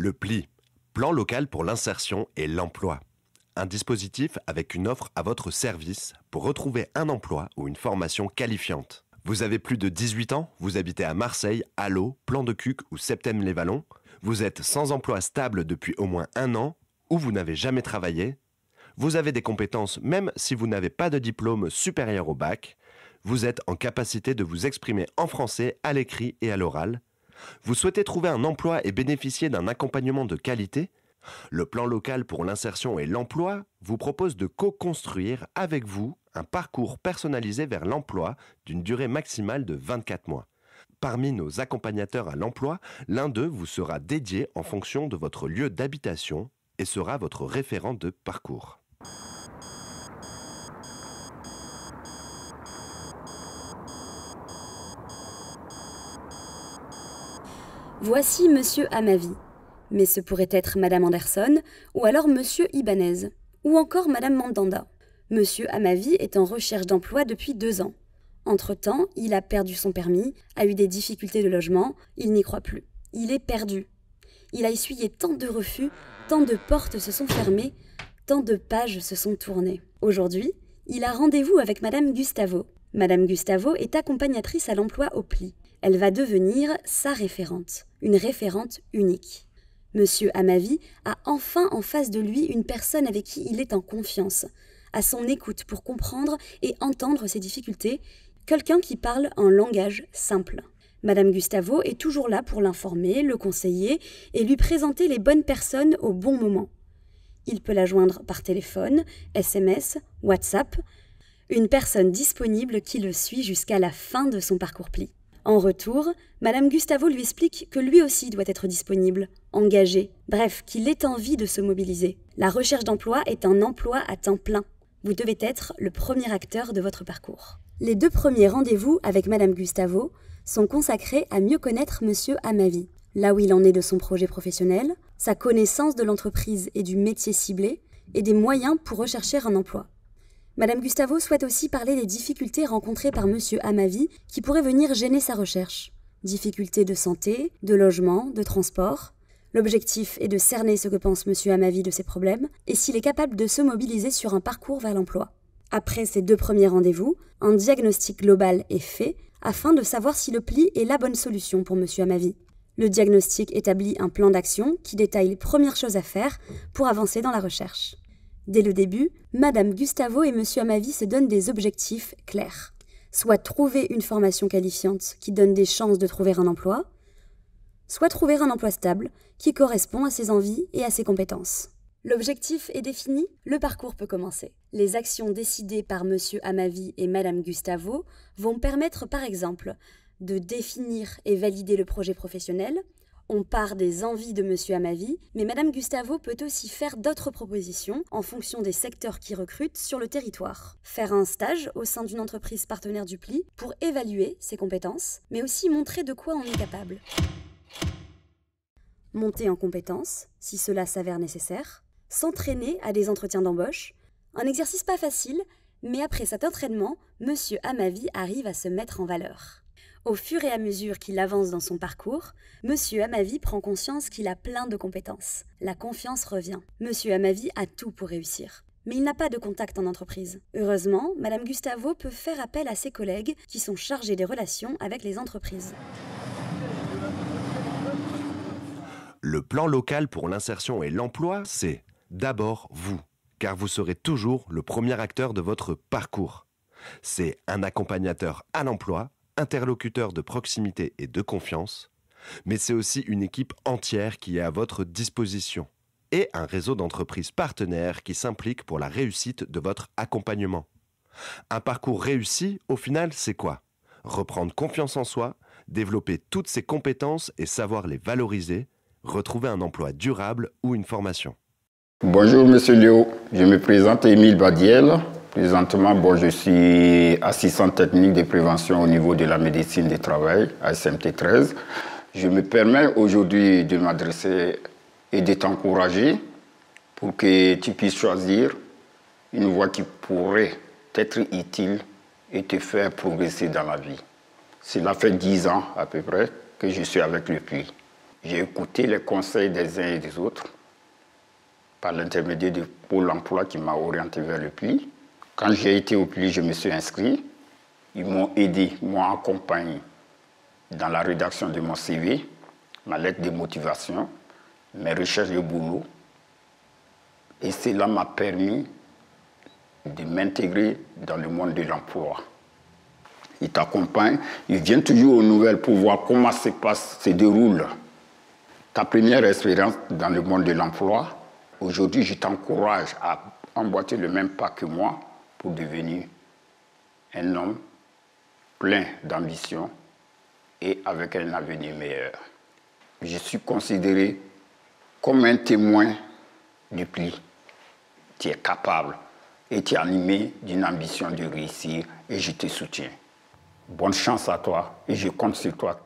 Le PLI, Plan local pour l'insertion et l'emploi. Un dispositif avec une offre à votre service pour retrouver un emploi ou une formation qualifiante. Vous avez plus de 18 ans, vous habitez à Marseille, Allo, Plan de Cuques ou Septèmes-les-Vallons, vous êtes sans emploi stable depuis au moins 1 an ou vous n'avez jamais travaillé, vous avez des compétences même si vous n'avez pas de diplôme supérieur au bac, vous êtes en capacité de vous exprimer en français à l'écrit et à l'oral, vous souhaitez trouver un emploi et bénéficier d'un accompagnement de qualité. Le plan local pour l'insertion et l'emploi vous propose de co-construire avec vous un parcours personnalisé vers l'emploi d'une durée maximale de 24 mois. Parmi nos accompagnateurs à l'emploi, l'un d'eux vous sera dédié en fonction de votre lieu d'habitation et sera votre référent de parcours. Voici Monsieur Amavi, mais ce pourrait être Madame Anderson, ou alors Monsieur Ibanez, ou encore Madame Mandanda. Monsieur Amavi est en recherche d'emploi depuis 2 ans. Entre-temps, il a perdu son permis, a eu des difficultés de logement, il n'y croit plus. Il est perdu. Il a essuyé tant de refus, tant de portes se sont fermées, tant de pages se sont tournées. Aujourd'hui, il a rendez-vous avec Madame Gustavo. Madame Gustavo est accompagnatrice à l'emploi au PLI. Elle va devenir sa référente, une référente unique. Monsieur Amavi a enfin en face de lui une personne avec qui il est en confiance, à son écoute pour comprendre et entendre ses difficultés, quelqu'un qui parle un langage simple. Madame Gustavo est toujours là pour l'informer, le conseiller et lui présenter les bonnes personnes au bon moment. Il peut la joindre par téléphone, SMS, WhatsApp, une personne disponible qui le suit jusqu'à la fin de son parcours PLI. En retour, Madame Gustavo lui explique que lui aussi doit être disponible, engagé, bref, qu'il ait envie de se mobiliser. La recherche d'emploi est un emploi à temps plein. Vous devez être le premier acteur de votre parcours. Les 2 premiers rendez-vous avec Madame Gustavo sont consacrés à mieux connaître Monsieur Amavi, là où il en est de son projet professionnel, sa connaissance de l'entreprise et du métier ciblé, et des moyens pour rechercher un emploi. Madame Gustavo souhaite aussi parler des difficultés rencontrées par Monsieur Amavi qui pourraient venir gêner sa recherche. Difficultés de santé, de logement, de transport. L'objectif est de cerner ce que pense Monsieur Amavi de ses problèmes et s'il est capable de se mobiliser sur un parcours vers l'emploi. Après ces 2 premiers rendez-vous, un diagnostic global est fait afin de savoir si le PLI est la bonne solution pour Monsieur Amavi. Le diagnostic établit un plan d'action qui détaille les premières choses à faire pour avancer dans la recherche. Dès le début, Madame Gustavo et Monsieur Amavi se donnent des objectifs clairs. Soit trouver une formation qualifiante qui donne des chances de trouver un emploi, soit trouver un emploi stable qui correspond à ses envies et à ses compétences. L'objectif est défini, le parcours peut commencer. Les actions décidées par Monsieur Amavi et Madame Gustavo vont permettre par exemple de définir et valider le projet professionnel. On part des envies de Monsieur Amavi, mais Madame Gustavo peut aussi faire d'autres propositions en fonction des secteurs qui recrutent sur le territoire. Faire un stage au sein d'une entreprise partenaire du PLI pour évaluer ses compétences, mais aussi montrer de quoi on est capable. Monter en compétences, si cela s'avère nécessaire. S'entraîner à des entretiens d'embauche. Un exercice pas facile, mais après cet entraînement, Monsieur Amavi arrive à se mettre en valeur. Au fur et à mesure qu'il avance dans son parcours, Monsieur Amavi prend conscience qu'il a plein de compétences. La confiance revient. Monsieur Amavi a tout pour réussir. Mais il n'a pas de contact en entreprise. Heureusement, Madame Gustavo peut faire appel à ses collègues qui sont chargés des relations avec les entreprises. Le plan local pour l'insertion et l'emploi, c'est d'abord vous, car vous serez toujours le premier acteur de votre parcours. C'est un accompagnateur à l'emploi, interlocuteur de proximité et de confiance, mais c'est aussi une équipe entière qui est à votre disposition et un réseau d'entreprises partenaires qui s'impliquent pour la réussite de votre accompagnement. Un parcours réussi, au final, c'est quoi ? Reprendre confiance en soi, développer toutes ses compétences et savoir les valoriser, retrouver un emploi durable ou une formation. Bonjour Monsieur Léo, je me présente Émile Badiel. Présentement, je suis assistant technique de prévention au niveau de la médecine du travail à SMT 13. Je me permets aujourd'hui de m'adresser et de t'encourager pour que tu puisses choisir une voie qui pourrait t'être utile et te faire progresser dans la vie. Cela fait 10 ans à peu près que je suis avec le PLI. J'ai écouté les conseils des uns et des autres par l'intermédiaire de Pôle emploi qui m'a orienté vers le PLI. Quand j'ai été au PLI, je me suis inscrit. Ils m'ont aidé, m'ont accompagné dans la rédaction de mon CV, ma lettre de motivation, mes recherches de boulot. Et cela m'a permis de m'intégrer dans le monde de l'emploi. Ils t'accompagnent, ils viennent toujours aux nouvelles pour voir comment se déroule ta première expérience dans le monde de l'emploi. Aujourd'hui, je t'encourage à emboîter le même pas que moi pour devenir un homme plein d'ambition et avec un avenir meilleur. Je suis considéré comme un témoin du PLI. Tu es capable et tu es animé d'une ambition de réussir et je te soutiens. Bonne chance à toi et je compte sur toi